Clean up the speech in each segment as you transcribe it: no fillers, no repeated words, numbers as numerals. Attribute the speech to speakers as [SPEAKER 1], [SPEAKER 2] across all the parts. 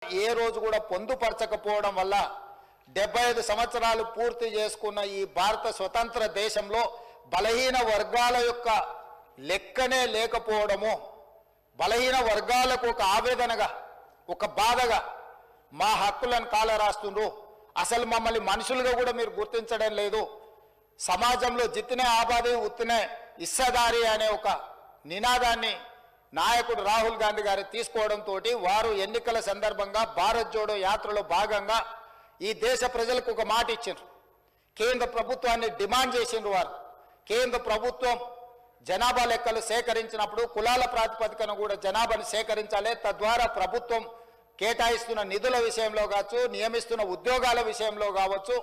[SPEAKER 1] ఏ రోజు కూడా పొందుపరచకపోవడం వల్ల 75 సంవత్సరాలు పూర్తి చేసుకున్న ఈ భారత స్వతంత్ర దేశంలో బలహీన వర్గాల యొక్క లెక్కనే లేకపోవడము, బలహీన వర్గాలకు ఒక ఆవేదనగా, ఒక బాధగా మా హక్కులను కాలరాస్తుండ్రు, అసలు మమ్మల్ని మనుషులుగా కూడా మీరు గుర్తించడం లేదు, సమాజంలో జిత్తినే ఆబాది ఉత్తినే ఇస్సదారి అనే ఒక నినాదాన్ని నాయకుడు రాహుల్ గాంధీ గారు తీసుకోవడంతో వారు ఎన్నికల సందర్భంగా భారత్ జోడో యాత్రలో భాగంగా ఈ దేశ ప్రజలకు ఒక మాట ఇచ్చారు. కేంద్ర ప్రభుత్వాన్ని డిమాండ్ చేసిండ్రు. వారు కేంద్ర ప్రభుత్వం జనాభా లెక్కలు సేకరించినప్పుడు కులాల ప్రాతిపదికన కూడా జనాభాను సేకరించాలి, తద్వారా ప్రభుత్వం కేటాయిస్తున్న నిధుల విషయంలో కావచ్చు, నియమిస్తున్న ఉద్యోగాల విషయంలో కావచ్చు,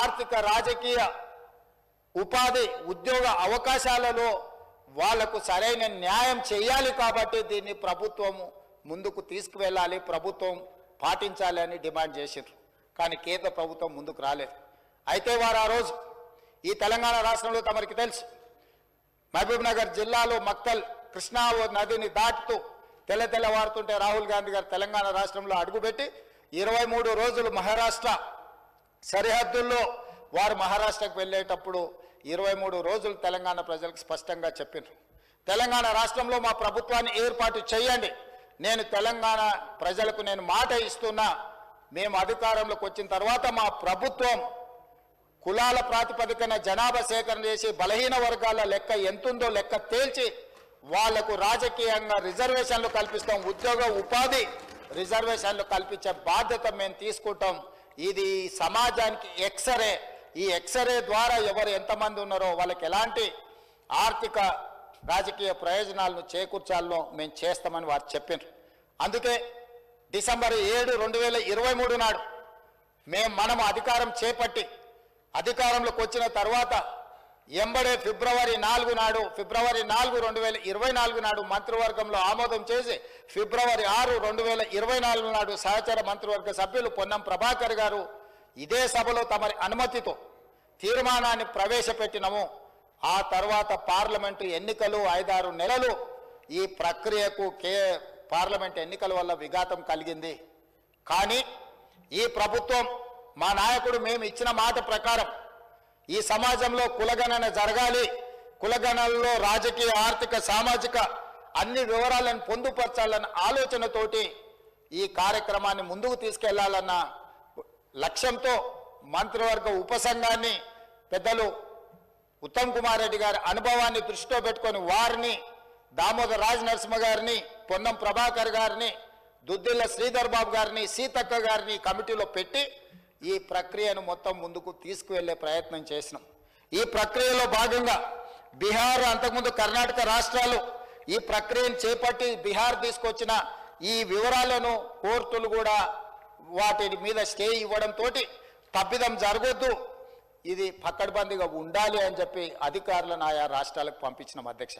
[SPEAKER 1] ఆర్థిక రాజకీయ ఉపాధి ఉద్యోగ అవకాశాలలో వాళ్లకు సరైన న్యాయం చేయాలి. కాబట్టి దీన్ని ప్రభుత్వం ముందుకు తీసుకువెళ్ళాలి, ప్రభుత్వం పాటించాలి అని డిమాండ్ చేసిండ్రు. కానీ కేంద్ర ప్రభుత్వం ముందుకు రాలేదు. అయితే వారు ఆ రోజు ఈ తెలంగాణ రాష్ట్రంలో తమరికి తెలుసు, మహబూబ్ నగర్ జిల్లాలో మక్తల్ కృష్ణా నదిని దాటుతూ తెల్లవారుతుంటే రాహుల్ గాంధీ గారు తెలంగాణ రాష్ట్రంలో అడుగుపెట్టి 23 రోజులు మహారాష్ట్ర సరిహద్దుల్లో వారు మహారాష్ట్రకు వెళ్ళేటప్పుడు 23 రోజులు తెలంగాణ ప్రజలకు స్పష్టంగా చెప్పినారు, తెలంగాణ రాష్ట్రంలో మా ప్రభుత్వాన్ని ఏర్పాటు చేయండి, నేను తెలంగాణ ప్రజలకు నేను మాట ఇస్తున్నా, మేము అధికారంలోకి వచ్చిన తర్వాత మా ప్రభుత్వం కులాల ప్రాతిపదికన జనాభా సేకరణ చేసి బలహీన వర్గాల లెక్క ఎంతుందో లెక్క తేల్చి వాళ్లకు రాజకీయంగా రిజర్వేషన్లు కల్పిస్తాం, ఉద్యోగ ఉపాధి రిజర్వేషన్లు కల్పించే బాధ్యత మేము తీసుకుంటాం. ఇది సమాజానికి ఎక్స్రే, ఈ ఎక్స్రే ద్వారా ఎవరు ఎంతమంది ఉన్నారో వాళ్ళకి ఎలాంటి ఆర్థిక రాజకీయ ప్రయోజనాలను చేకూర్చాలో మేము చేస్తామని వారు చెప్పారు. అందుకే డిసెంబర్ 7, 2023 నాడు మనం అధికారం చేపట్టి అధికారంలోకి వచ్చిన తర్వాత ఎంబడే ఫిబ్రవరి 4 నాడు 2024 నాడు మంత్రివర్గంలో ఆమోదం చేసి ఫిబ్రవరి 6, 2024 నాడు సహచర మంత్రివర్గ సభ్యులు పొన్నం ప్రభాకర్ గారు ఇదే సభలో తమరి అనుమతితో తీర్మానాన్ని ప్రవేశపెట్టినము. ఆ తర్వాత పార్లమెంటు ఎన్నికలు 5-6 నెలలు ఈ ప్రక్రియకు పార్లమెంట్ ఎన్నికల వల్ల విఘాతం కలిగింది. కానీ ఈ ప్రభుత్వం మా నాయకుడు మేము ఇచ్చిన మాట ప్రకారం ఈ సమాజంలో కులగణన జరగాలి, కులగణనలో రాజకీయ ఆర్థిక సామాజిక అన్ని వివరాలను పొందుపరచాలన్న ఆలోచనతోటి ఈ కార్యక్రమాన్ని ముందుకు తీసుకెళ్లాలన్న లక్ష్యంతో మంత్రివర్గ ఉపసంఘాన్ని పెద్దలు ఉత్తమ్ కుమార్ రెడ్డి గారి అనుభవాన్ని దృష్టిలో పెట్టుకొని వారిని, దామోదర్ రాజ్ నరసింహ గారిని, పొన్నం ప్రభాకర్ గారిని, దుద్దిల్ల శ్రీధర్ బాబు గారిని, సీతక్క గారిని కమిటీలో పెట్టి ఈ ప్రక్రియను మొత్తం ముందుకు తీసుకువెళ్లే ప్రయత్నం చేసినాం. ఈ ప్రక్రియలో భాగంగా బీహార్, అంతకుముందు కర్ణాటక రాష్ట్రాలు ఈ ప్రక్రియను చేపట్టి బీహార్ తీసుకొచ్చిన ఈ వివరాలను కోర్టులు కూడా వాటి మీద స్టే ఇవ్వడంతో తప్పిదం జరగొద్దు, ఇది పక్కడబందీగా ఉండాలి అని చెప్పి అధికారులను ఆయా రాష్ట్రాలకు పంపించినాం. అధ్యక్ష,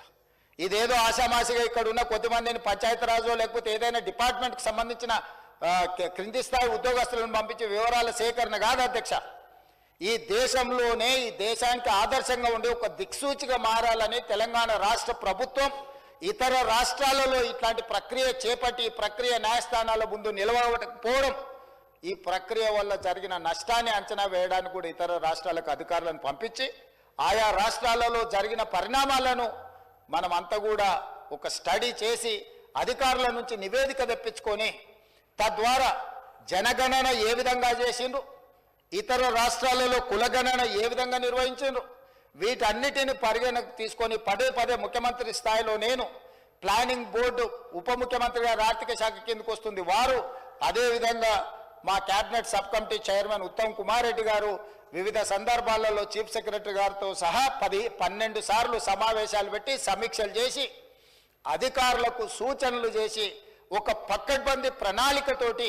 [SPEAKER 1] ఇదేదో ఆషామాషిగా ఇక్కడ ఉన్న కొద్దిమందిని పంచాయతీరాజు లేకపోతే ఏదైనా డిపార్ట్మెంట్కి సంబంధించిన క్రింది స్థాయి ఉద్యోగస్తులను పంపించే వివరాల సేకరణ కాదు అధ్యక్ష. ఈ దేశంలోనే ఈ దేశానికి ఆదర్శంగా ఉండే ఒక దిక్సూచిగా మారాలని తెలంగాణ రాష్ట్ర ప్రభుత్వం ఇతర రాష్ట్రాలలో ఇట్లాంటి ప్రక్రియ చేపట్టి ఈ ప్రక్రియ న్యాయస్థానాల ముందు నిలవకపోవడం, ఈ ప్రక్రియ వల్ల జరిగిన నష్టాన్ని అంచనా వేయడానికి కూడా ఇతర రాష్ట్రాలకు అధికారులను పంపించి ఆయా రాష్ట్రాలలో జరిగిన పరిణామాలను మనమంతా కూడా ఒక స్టడీ చేసి అధికారుల నుంచి నివేదిక తెప్పించుకొని తద్వారా జనగణన ఏ విధంగా చేసిండ్రు, ఇతర రాష్ట్రాలలో కులగణన ఏ విధంగా నిర్వహించిండ్రు, వీటన్నిటిని పరిగణకు తీసుకొని పదే ముఖ్యమంత్రి స్థాయిలో నేను, ప్లానింగ్ బోర్డు ఉప ముఖ్యమంత్రి గారు ఆర్థిక శాఖ కిందకు వస్తుంది వారు, అదేవిధంగా మా cabinet sub committee chairman Uttam Kumar Reddy గారు వివిధ సందర్భాలలో చీఫ్ సెక్రటరీ గారితో సహా 12 సార్లు సమావేశాలు పెట్టి సమీక్షలు చేసి అధికారులకు సూచనలు చేసి ఒక పక్కడ్బందీ ప్రణాళికతోటి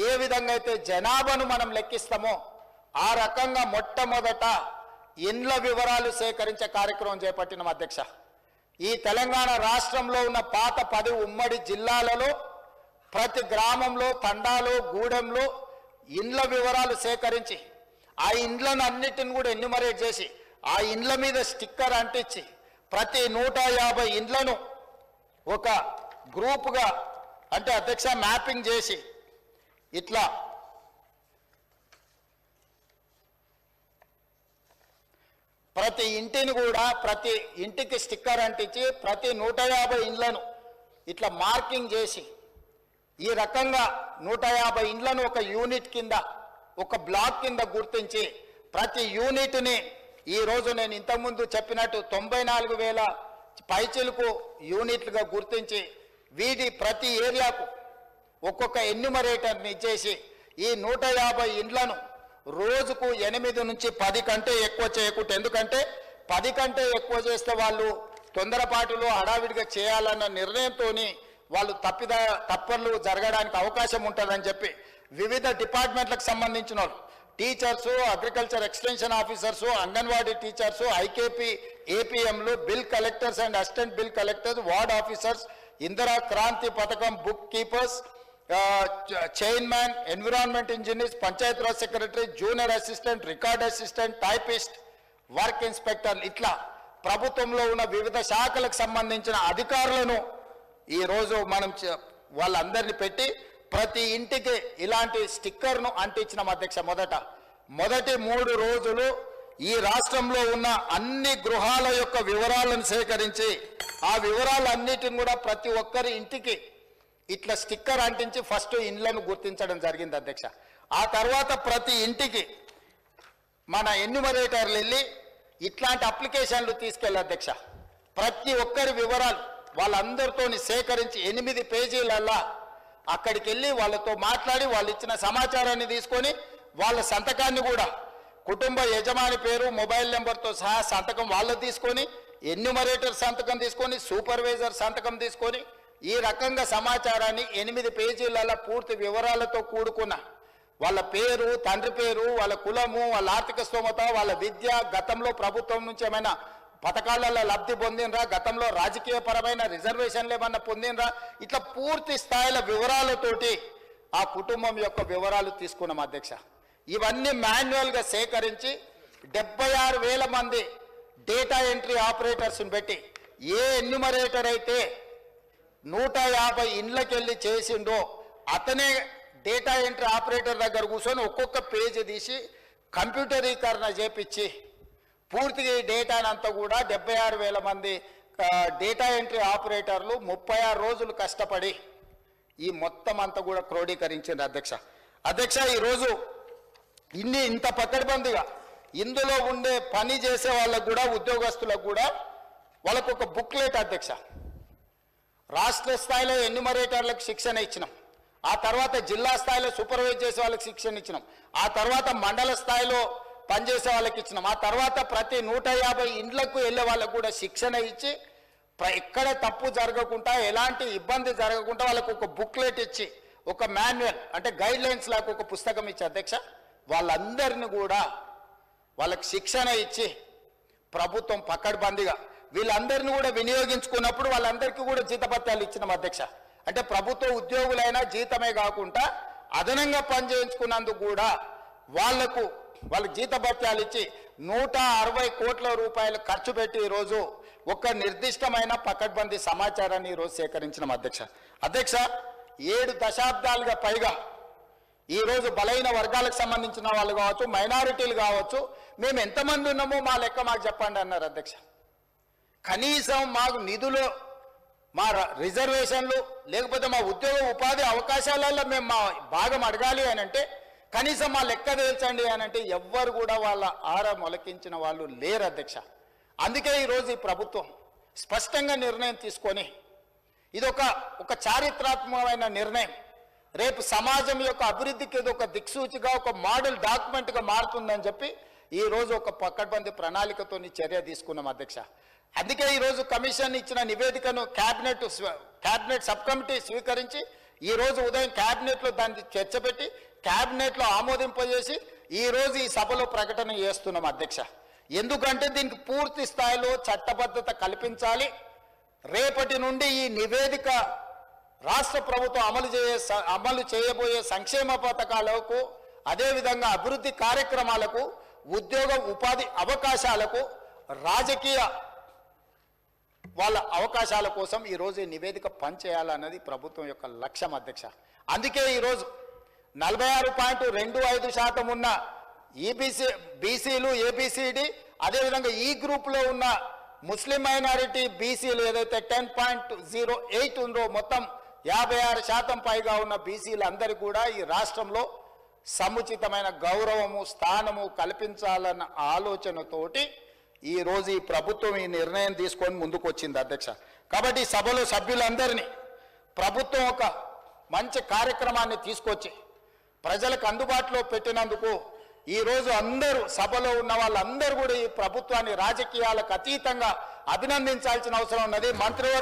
[SPEAKER 1] ఏ విధంగా అయితే జనాభాను మనం లెక్కిస్తామో ఆ రకంగా మొట్టమొదట ఇండ్ల వివరాలు సేకరించే కార్యక్రమం చేపట్టిన అధ్యక్ష. ఈ తెలంగాణ రాష్ట్రంలో ఉన్న పాత 10 ఉమ్మడి జిల్లాలలో ప్రతి గ్రామంలో, తండాలో, గూడెంలో ఇండ్ల వివరాలు సేకరించి ఆ ఇండ్లను అన్నిటిని కూడా ఎన్యూమరేట్ చేసి ఆ ఇండ్ల మీద స్టిక్కర్ అంటించి ప్రతి 150 ఇండ్లను ఒక గ్రూపుగా అంటే అధ్యక్ష మ్యాపింగ్ చేసి ఇట్లా ప్రతి ఇంటిని కూడా ప్రతి ఇంటికి స్టిక్కర్ అంటించి ప్రతి 150 ఇండ్లను ఇట్లా మార్కింగ్ చేసి ఈ రకంగా 150 ఇండ్లను ఒక యూనిట్ కింద ఒక బ్లాక్ కింద గుర్తించి ప్రతి యూనిట్ని ఈరోజు నేను ఇంతకుముందు చెప్పినట్టు 94,000 పైచిలకు యూనిట్లుగా గుర్తించి వీటి ప్రతి ఏరియాకు ఒక్కొక్క ఎన్యూమరేటర్ని ఇచ్చేసి ఈ 150 ఇండ్లను రోజుకు 8 నుంచి 10 కంటే ఎక్కువ చేయకూడదు. ఎందుకంటే 10 కంటే ఎక్కువ చేస్తే వాళ్ళు తొందరపాటులో హడావిడిగా చేయాలన్న నిర్ణయంతో వాళ్ళు తప్పర్లు జరగడానికి అవకాశం ఉంటుందని చెప్పి వివిధ డిపార్ట్మెంట్లకు సంబంధించిన teachers, agriculture extension officers, anganwadi teachers, IKP ఏపీఎంలు, bill collectors and assistant bill collectors, ward officers, Indira Kranthi పథకం book keepers, chairman, environment engineers, Panchayati Raj secretary, junior assistant, record assistant, typist, work inspector, ఇట్లా ప్రభుత్వంలో ఉన్న వివిధ శాఖలకు సంబంధించిన అధికారులను ఈరోజు మనం వాళ్ళందరినీ పెట్టి ప్రతి ఇంటికి ఇలాంటి స్టిక్కర్ను అంటించిన అధ్యక్ష. మొదటి 3 రోజులు ఈ రాష్ట్రంలో ఉన్న అన్ని గృహాల యొక్క వివరాలను సేకరించి ఆ వివరాలన్నిటిని కూడా ప్రతి ఒక్కరి ఇంటికి ఇట్లా స్టిక్కర్ అంటించి ఫస్ట్ ఇండ్లను గుర్తించడం జరిగింది అధ్యక్ష. ఆ తర్వాత ప్రతి ఇంటికి మన ఎన్యూమరేటర్లు వెళ్ళి ఇట్లాంటి అప్లికేషన్లు తీసుకెళ్ళి అధ్యక్ష ప్రతి ఒక్కరి వివరాలు వాళ్ళందరితో సేకరించి 8 పేజీలల్లా అక్కడికి వెళ్ళి వాళ్ళతో మాట్లాడి వాళ్ళు ఇచ్చిన సమాచారాన్ని తీసుకొని వాళ్ళ సంతకాన్ని కూడా కుటుంబ యజమాని పేరు, మొబైల్ నెంబర్తో సహా సంతకం వాళ్ళు తీసుకొని, ఎన్యూమరేటర్ సంతకం తీసుకొని, సూపర్వైజర్ సంతకం తీసుకొని ఈ రకంగా సమాచారాన్ని 8 పేజీలలో పూర్తి వివరాలతో కూడుకున్న వాళ్ళ పేరు, తండ్రి పేరు, వాళ్ళ కులము, వాళ్ళ ఆర్థిక స్తోమత, వాళ్ళ విద్య, గతంలో ప్రభుత్వం నుంచి ఏమైనా పథకాలలో లబ్ధి పొందినరా, గతంలో రాజకీయ పరమైన రిజర్వేషన్లు ఏమన్నా పొందినరా, ఇట్లా పూర్తి స్థాయిల వివరాలతోటి ఆ కుటుంబం యొక్క వివరాలు తీసుకున్నాం అధ్యక్ష. ఇవన్నీ మాన్యువల్గా సేకరించి 76,000 మంది డేటా ఎంట్రీ ఆపరేటర్స్ని పెట్టి ఏ ఎన్యూమరేటర్ అయితే 150 ఇండ్లకి వెళ్ళి చేసిండో అతనే డేటా ఎంట్రీ ఆపరేటర్ దగ్గర కూర్చొని ఒక్కొక్క పేజీ తీసి కంప్యూటరీకరణ చేపించి పూర్తిగా ఈ డేటానంతా కూడా 76,000 మంది డేటా ఎంట్రీ ఆపరేటర్లు 36 రోజులు కష్టపడి ఈ మొత్తం అంతా కూడా క్రోడీకరించింది అధ్యక్ష. ఈరోజు ఇంత పకడ్బందీగా ఇందులో ఉండే పని చేసే వాళ్ళకు కూడా, ఉద్యోగస్తులకు కూడా వాళ్ళకు ఒక బుక్లెట్ అధ్యక్ష. రాష్ట్ర స్థాయిలో ఎన్యూమరేటర్లకు శిక్షణ ఇచ్చినాం, ఆ తర్వాత జిల్లా స్థాయిలో సూపర్వైజ్ చేసే వాళ్ళకి శిక్షణ ఇచ్చినాం, ఆ తర్వాత మండల స్థాయిలో పనిచేసే వాళ్ళకి ఇచ్చినాం, ఆ తర్వాత ప్రతి 150 ఇండ్లకు వెళ్ళే వాళ్ళకు కూడా శిక్షణ ఇచ్చి ఎక్కడ తప్పు జరగకుండా, ఎలాంటి ఇబ్బంది జరగకుండా వాళ్ళకు ఒక బుక్లెట్ ఇచ్చి, ఒక మాన్యువల్ అంటే గైడ్ లైన్స్ లాగా ఒక పుస్తకం ఇచ్చి అధ్యక్ష వాళ్ళందరినీ కూడా వాళ్ళకి శిక్షణ ఇచ్చి ప్రభుత్వం పకడ్బందీగా వీళ్ళందరినీ కూడా వినియోగించుకున్నప్పుడు వాళ్ళందరికీ కూడా జీతభత్యాలు ఇచ్చినాం అధ్యక్ష. అంటే ప్రభుత్వ ఉద్యోగులైనా జీతమే కాకుండా అదనంగా పనిచేయించుకున్నందుకు కూడా వాళ్ళకు జీతభత్యాలు ఇచ్చి 160 కోట్ల రూపాయలు ఖర్చు పెట్టి ఈరోజు ఒక నిర్దిష్టమైన పకడ్బందీ సమాచారాన్ని ఈరోజు సేకరించిన అధ్యక్ష 7 దశాబ్దాలుగా పైగా ఈరోజు బలైన వర్గాలకు సంబంధించిన వాళ్ళు కావచ్చు, మైనారిటీలు కావచ్చు, మేము ఎంతమంది ఉన్నామో మా లెక్క మాకు చెప్పండి అన్నారు అధ్యక్ష. కనీసం మాకు నిధులు, మా రిజర్వేషన్లు, లేకపోతే మా ఉద్యోగ ఉపాధి అవకాశాలలో మేము మా భాగం అడగాలి అని అంటే కనీసం మా లెక్క తేల్చండి అని అంటే ఎవ్వరు కూడా వాళ్ళ మొలకించిన వాళ్ళు లేరు అధ్యక్ష. అందుకే ఈరోజు ఈ ప్రభుత్వం స్పష్టంగా నిర్ణయం తీసుకొని ఇది ఒక చారిత్రాత్మకమైన నిర్ణయం, రేపు సమాజం యొక్క అభివృద్ధికి ఇది ఒక దిక్సూచిగా, ఒక మోడల్ డాక్యుమెంట్గా మారుతుందని చెప్పి ఈరోజు ఒక పకడ్బందీ ప్రణాళికతో చర్య తీసుకున్నాం అధ్యక్ష. అందుకే ఈరోజు కమిషన్ ఇచ్చిన నివేదికను క్యాబినెట్ సబ్ కమిటీ స్వీకరించి ఈరోజు ఉదయం క్యాబినెట్లో దాన్ని చర్చ పెట్టి క్యాబినెట్లో ఆమోదింపజేసి ఈరోజు ఈ సభలో ప్రకటన చేస్తున్నాం అధ్యక్ష. ఎందుకంటే దీనికి పూర్తి స్థాయిలో చట్టబద్ధత కల్పించాలి. రేపటి నుండి ఈ నివేదిక రాష్ట్ర ప్రభుత్వం అమలు చేయబోయే సంక్షేమ పథకాలకు, అదేవిధంగా అభివృద్ధి కార్యక్రమాలకు, ఉద్యోగ ఉపాధి అవకాశాలకు, రాజకీయ వాళ్ళ అవకాశాల కోసం ఈరోజు ఈ నివేదిక పనిచేయాలన్నది ప్రభుత్వం యొక్క లక్ష్యం అధ్యక్ష. అందుకే ఈరోజు 46.25% ఉన్న బీసీలు ఏబిసిడి, అదేవిధంగా ఈ గ్రూప్లో ఉన్న ముస్లిం మైనారిటీ బీసీలు ఏదైతే 10.08 ఉందో మొత్తం 56% పైగా ఉన్న బీసీలు అందరికీ కూడా ఈ రాష్ట్రంలో సముచితమైన గౌరవము స్థానము కల్పించాలన్న ఆలోచనతోటి ఈరోజు ఈ ప్రభుత్వం ఈ నిర్ణయం తీసుకొని ముందుకు వచ్చింది అధ్యక్ష. కాబట్టి సభలో సభ్యులందరినీ ప్రభుత్వం ఒక మంచి కార్యక్రమాన్ని తీసుకొచ్చి ప్రజలకు అందుబాటులో పెట్టినందుకు ఈరోజు అందరూ సభలో ఉన్న వాళ్ళందరూ కూడా ఈ ప్రభుత్వాన్ని రాజకీయాలకు అతీతంగా అభినందించాల్సిన అవసరం ఉన్నది. మంత్రివర్గ